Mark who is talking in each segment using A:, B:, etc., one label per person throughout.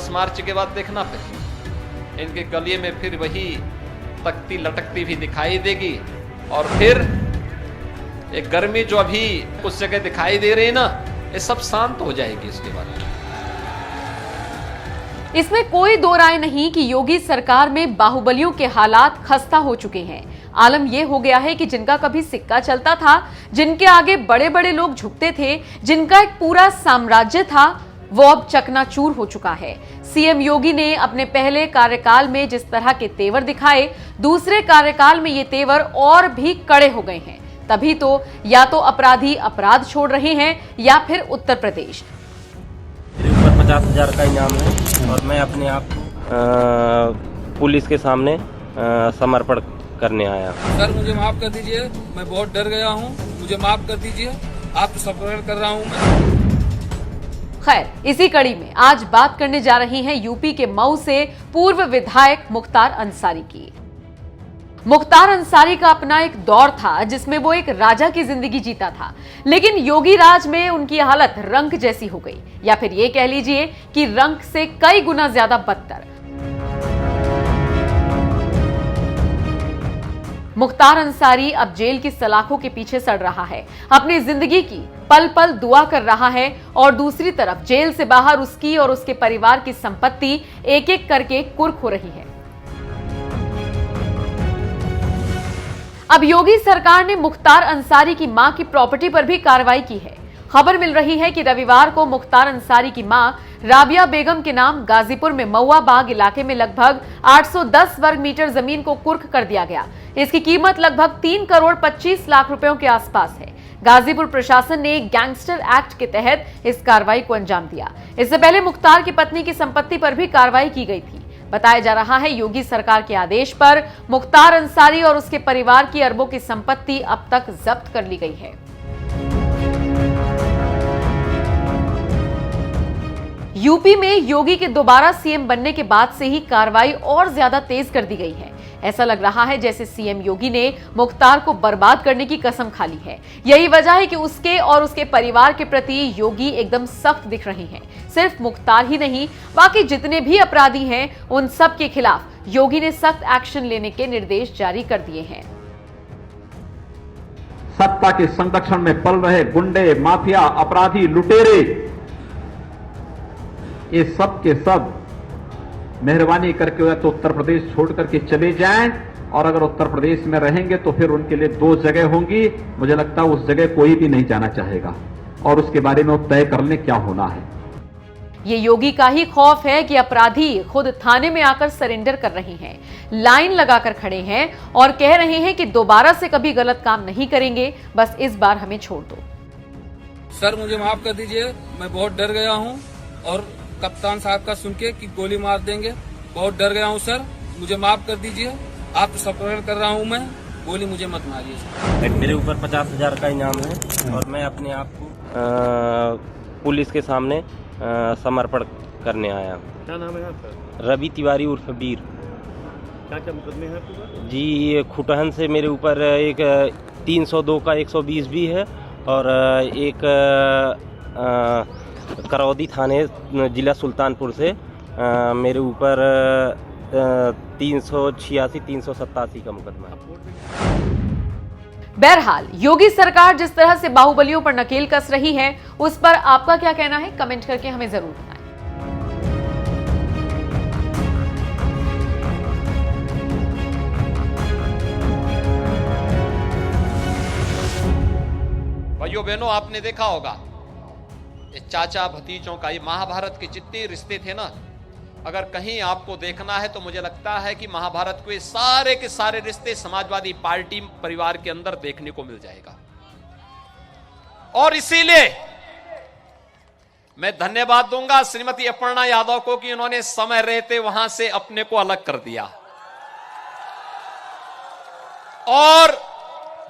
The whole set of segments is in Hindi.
A: 10 मार्च के बाद देखना फिर इनके गले में फिर वही तख्ती लटकती भी दिखाई देगी और फिर एक गर्मी जो अभी कुछ जगह दिखाई दे रही है ना, ये सब शांत हो जाएगी इसके बाद।
B: इसमें कोई दो राय नहीं कि योगी सरकार में बाहुबलियों के हालात खस्ता हो चुके हैं। आलम यह हो गया है कि जिनका कभी सिक्का चलता था, जिनके आगे बड़े बड़े लोग झुकते थे, जिनका एक पूरा साम्राज्य था, वो अब चकनाचूर हो चुका है। सीएम योगी ने अपने पहले कार्यकाल में जिस तरह के तेवर दिखाए, दूसरे कार्यकाल में ये तेवर और भी कड़े हो गए हैं। तभी तो या तो अपराधी अपराध छोड़ रहे हैं या फिर उत्तर प्रदेश।
C: मेरे ऊपर 50,000 का इनाम है और मैं अपने आप पुलिस के सामने समर्पण करने आया।
D: सर मुझे माफ कर दीजिए, मैं बहुत डर गया हूँ, मुझे माफ कर दीजिए, आपसे समर्पण कर रहा हूँ मैं।
B: खैर, इसी कड़ी में आज बात करने जा रही हैं यूपी के मऊ से पूर्व विधायक मुख्तार अंसारी की। मुख्तार अंसारी का अपना एक दौर था जिसमें वो एक राजा की जिंदगी जीता था, लेकिन योगी राज में उनकी हालत रंक जैसी हो गई, या फिर ये कह लीजिए कि रंक से कई गुना ज्यादा बदतर। मुख्तार अंसारी अब जेल की सलाखों के पीछे सड़ रहा है, अपनी जिंदगी की पल पल दुआ कर रहा है और दूसरी तरफ जेल से बाहर उसकी और उसके परिवार की संपत्ति एक एक करके कुर्क हो रही है। अब योगी सरकार ने मुख्तार अंसारी की मां की प्रॉपर्टी पर भी कार्रवाई की है। खबर मिल रही है कि रविवार को मुख्तार अंसारी की मां राबिया बेगम के नाम गाजीपुर में मऊआ बाग इलाके में लगभग 810 वर्ग मीटर जमीन को कुर्क कर दिया गया। इसकी कीमत लगभग 3 करोड़ 25 लाख रुपयों के आसपास है। गाजीपुर प्रशासन ने गैंगस्टर एक्ट के तहत इस कार्रवाई को अंजाम दिया। इससे पहले मुख्तार की पत्नी की संपत्ति पर भी कार्रवाई की गई थी। बताया जा रहा है योगी सरकार के आदेश पर मुख्तार अंसारी और उसके परिवार की अरबों की संपत्ति अब तक जब्त कर ली गई है। यूपी में योगी के दोबारा सीएम बनने के बाद से ही कार्रवाई और ज्यादा तेज कर दी गई है। ऐसा लग रहा है जैसे सीएम योगी ने मुख्तार को बर्बाद करने की कसम खा ली है। यही वजह है कि उसके और उसके परिवार के प्रति योगी एकदम सख्त दिख रहे हैं। सिर्फ मुख्तार ही नहीं, बाकी जितने भी अपराधी हैं उन सब के खिलाफ योगी ने सख्त एक्शन लेने के निर्देश जारी कर दिए हैं।
E: सत्ता के संरक्षण में पल रहे गुंडे, माफिया, अपराधी, लुटेरे, ये सब के सब मेहरबानी करके तो उत्तर प्रदेश छोड़ करके चले जाएं, और अगर उत्तर प्रदेश में रहेंगे तो फिर उनके लिए 2 जगह होंगी। मुझे लगता है उस जगह कोई भी नहीं जाना चाहेगा और उसके बारे में वो तय कर लें क्या होना है।
B: ये योगी का ही खौफ है कि अपराधी खुद थाने में आकर सरेंडर कर रहे हैं, लाइन लगाकर खड़े हैं और कह रहे हैं कि दोबारा से कभी गलत काम नहीं करेंगे, बस इस बार हमें छोड़ दो।
D: सर मुझे माफ कर दीजिए, मैं बहुत डर गया हूँ और कप्तान साहब का सुन के कि गोली मार देंगे, बहुत डर गया हूँ सर, मुझे माफ कर दीजिए, आपसे समर्पण कर रहा हूँ मैं, गोली मुझे मत मारिए सर।
C: मेरे ऊपर 50,000 का इनाम है और मैं अपने आप को पुलिस के सामने समर्पण करने आया।
F: क्या नाम है आपका?
C: रवि तिवारी उर्फ वीर।
F: क्या क्या मुकदमे हैं आपके?
C: जी, ये खुटहन से मेरे ऊपर एक 302 का 120 भी है और एक करौदी थाने जिला सुल्तानपुर से मेरे ऊपर 386 387 का मुकदमा है।
B: बहरहाल योगी सरकार जिस तरह से बाहुबलियों पर नकेल कस रही है, उस पर आपका क्या कहना है? कमेंट करके हमें जरूर बताएं।
A: भाइयों बहनों, आपने देखा होगा ये चाचा भतीजों का, ये महाभारत के जितने रिश्ते थे ना, अगर कहीं आपको देखना है तो मुझे लगता है कि महाभारत के सारे रिश्ते समाजवादी पार्टी परिवार के अंदर देखने को मिल जाएगा। और इसीलिए मैं धन्यवाद दूंगा श्रीमती अपर्णा यादव को कि उन्होंने समय रहते वहां से अपने को अलग कर दिया और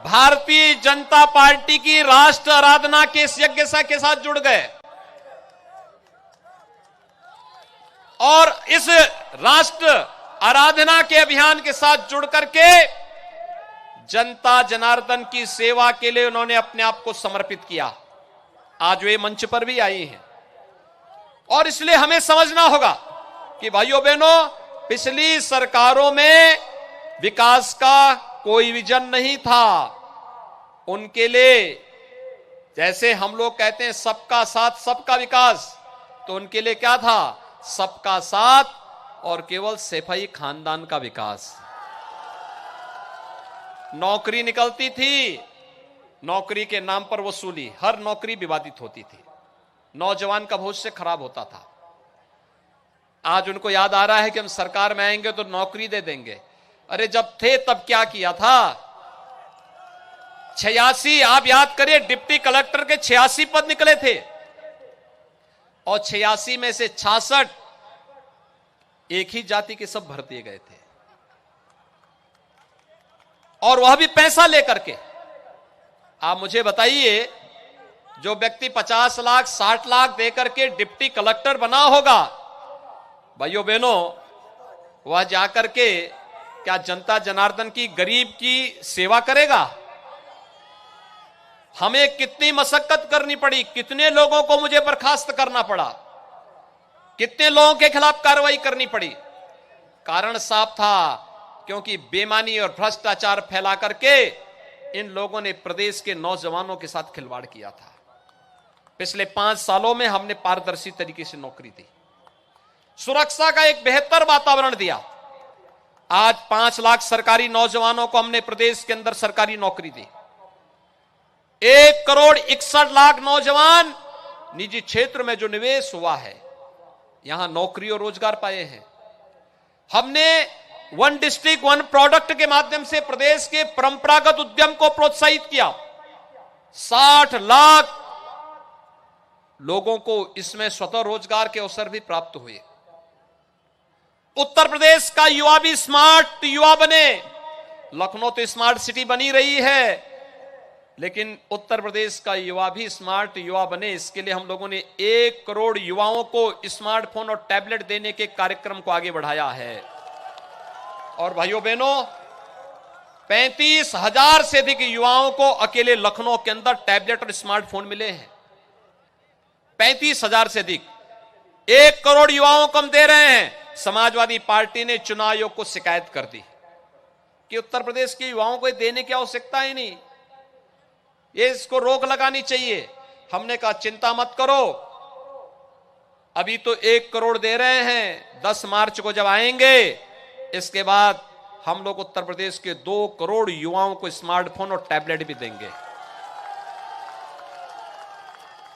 A: भारतीय जनता पार्टी की राष्ट्र आराधना के इस यज्ञ के साथ जुड़ गए और इस राष्ट्र आराधना के अभियान के साथ जुड़ करके जनता जनार्दन की सेवा के लिए उन्होंने अपने आप को समर्पित किया। आज वे मंच पर भी आई हैं और इसलिए हमें समझना होगा कि भाइयों बहनों, पिछली सरकारों में विकास का कोई विजन नहीं था। उनके लिए जैसे हम लोग कहते हैं सबका साथ सबका विकास, तो उनके लिए क्या था? सबका साथ और केवल सैफई खानदान का विकास। नौकरी निकलती थी, नौकरी के नाम पर वसूली, हर नौकरी विवादित होती थी, नौजवान का भविष्य खराब होता था। आज उनको याद आ रहा है कि हम सरकार में आएंगे तो नौकरी दे देंगे। अरे जब थे तब क्या किया था? 86, आप याद करिए, डिप्टी कलेक्टर के 86 पद निकले थे और 86 में से 66 एक ही जाति के सब भर दिए गए थे, और वह भी पैसा लेकर के। आप मुझे बताइए, जो व्यक्ति 50 लाख 60 लाख देकर के डिप्टी कलेक्टर बना होगा, भाइयों बहनों, वह जाकर के क्या जनता जनार्दन की, गरीब की सेवा करेगा? हमें कितनी मशक्कत करनी पड़ी, कितने लोगों को मुझे बर्खास्त करना पड़ा, कितने लोगों के खिलाफ कार्रवाई करनी पड़ी। कारण साफ था, क्योंकि बेईमानी और भ्रष्टाचार फैला करके इन लोगों ने प्रदेश के नौजवानों के साथ खिलवाड़ किया था। पिछले 5 सालों में हमने पारदर्शी तरीके से नौकरी दी, सुरक्षा का एक बेहतर वातावरण दिया। आज 5 लाख सरकारी नौजवानों को हमने प्रदेश के अंदर सरकारी नौकरी दी। 1,61,00,000 नौजवान निजी क्षेत्र में जो निवेश हुआ है, यहां नौकरी और रोजगार पाए हैं। हमने 1 डिस्ट्रिक्ट 1 प्रोडक्ट के माध्यम से प्रदेश के परंपरागत उद्यम को प्रोत्साहित किया। 60 लाख लोगों को इसमें स्वतः रोजगार के अवसर भी प्राप्त हुए। उत्तर प्रदेश का युवा भी स्मार्ट युवा बने। लखनऊ तो स्मार्ट सिटी बनी रही है, लेकिन उत्तर प्रदेश का युवा भी स्मार्ट युवा बने, इसके लिए हम लोगों ने 1 करोड़ युवाओं को स्मार्टफोन और टैबलेट देने के कार्यक्रम को आगे बढ़ाया है। और भाइयों बहनों, 35,000 से अधिक युवाओं को अकेले लखनऊ के अंदर टैबलेट और स्मार्टफोन मिले हैं। 35,000 से अधिक, 1 करोड़ युवाओं को हम दे रहे हैं। समाजवादी पार्टी ने चुनाव आयोग को शिकायत कर दी कि उत्तर प्रदेश के युवाओं को देने की आवश्यकता ही नहीं, ये इसको रोक लगानी चाहिए। हमने कहा चिंता मत करो, अभी तो 1 करोड़ दे रहे हैं, 10 मार्च को जब आएंगे इसके बाद हम लोग उत्तर प्रदेश के 2 करोड़ युवाओं को स्मार्टफोन और टैबलेट भी देंगे।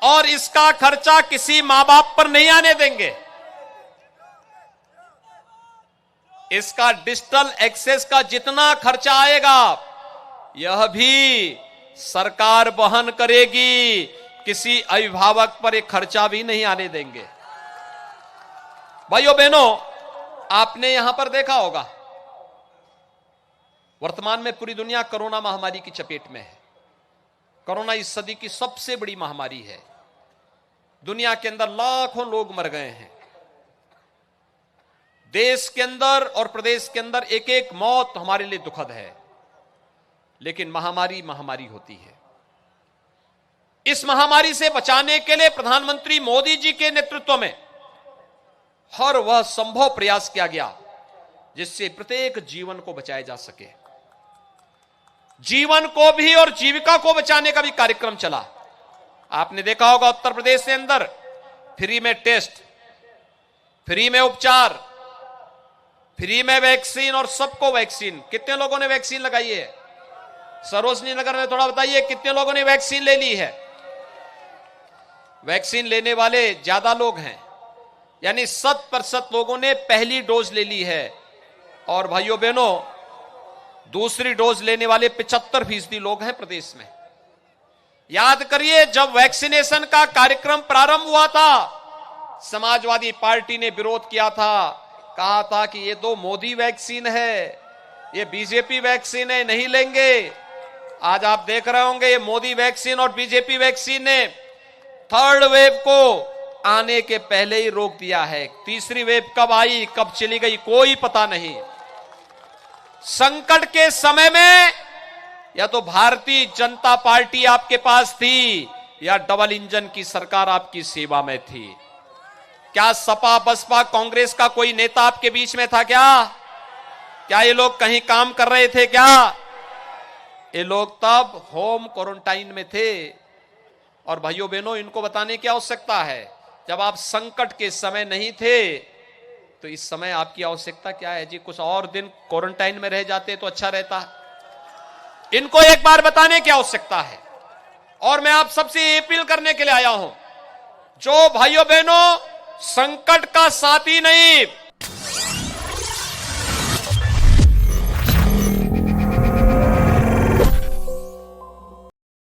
A: और इसका खर्चा किसी मां बाप पर नहीं आने देंगे। इसका डिजिटल एक्सेस का जितना खर्चा आएगा यह भी सरकार वहन करेगी, किसी अभिभावक पर एक खर्चा भी नहीं आने देंगे। भाइयों बहनों, आपने यहां पर देखा होगा, वर्तमान में पूरी दुनिया कोरोना महामारी की चपेट में है। कोरोना इस सदी की सबसे बड़ी महामारी है। दुनिया के अंदर लाखों लोग मर गए हैं। देश के अंदर और प्रदेश के अंदर एक एक मौत हमारे लिए दुखद है, लेकिन महामारी महामारी होती है। इस महामारी से बचाने के लिए प्रधानमंत्री मोदी जी के नेतृत्व में हर वह संभव प्रयास किया गया जिससे प्रत्येक जीवन को बचाया जा सके। जीवन को भी और जीविका को बचाने का भी कार्यक्रम चला। आपने देखा होगा उत्तर प्रदेश के अंदर फ्री में टेस्ट, फ्री में उपचार, फ्री में वैक्सीन और सबको वैक्सीन। कितने लोगों ने वैक्सीन लगाई है? सरोजनी नगर में थोड़ा बताइए, कितने लोगों ने वैक्सीन ले ली है? वैक्सीन लेने वाले ज्यादा लोग हैं, यानी 100% लोगों ने पहली डोज ले ली है। और भाइयों बहनों, दूसरी डोज लेने वाले 75% लोग हैं प्रदेश में। याद करिए, जब वैक्सीनेशन का कार्यक्रम प्रारंभ हुआ था, समाजवादी पार्टी ने विरोध किया था, कहा था कि ये तो मोदी वैक्सीन है, ये बीजेपी वैक्सीन है, नहीं लेंगे। आज आप देख रहे होंगे ये मोदी वैक्सीन और बीजेपी वैक्सीन ने 3rd वेव को आने के पहले ही रोक दिया है। तीसरी वेव कब आई, कब चली गई, कोई पता नहीं। संकट के समय में या तो भारतीय जनता पार्टी आपके पास थी या डबल इंजन की सरकार आपकी सेवा में थी। क्या सपा बसपा कांग्रेस का कोई नेता आपके बीच में था क्या ये लोग कहीं काम कर रहे थे क्या? ये लोग तब होम क्वारंटाइन में थे। और भाइयों बहनों, इनको बताने की आवश्यकता है, जब आप संकट के समय नहीं थे तो इस समय आपकी आवश्यकता क्या है जी? कुछ और दिन क्वारंटाइन में रह जाते तो अच्छा रहता। इनको एक बार बताने की आवश्यकता है। और मैं आप सबसे अपील करने के लिए आया हूं, जो भाइयों बहनों संकट का साथी नहीं,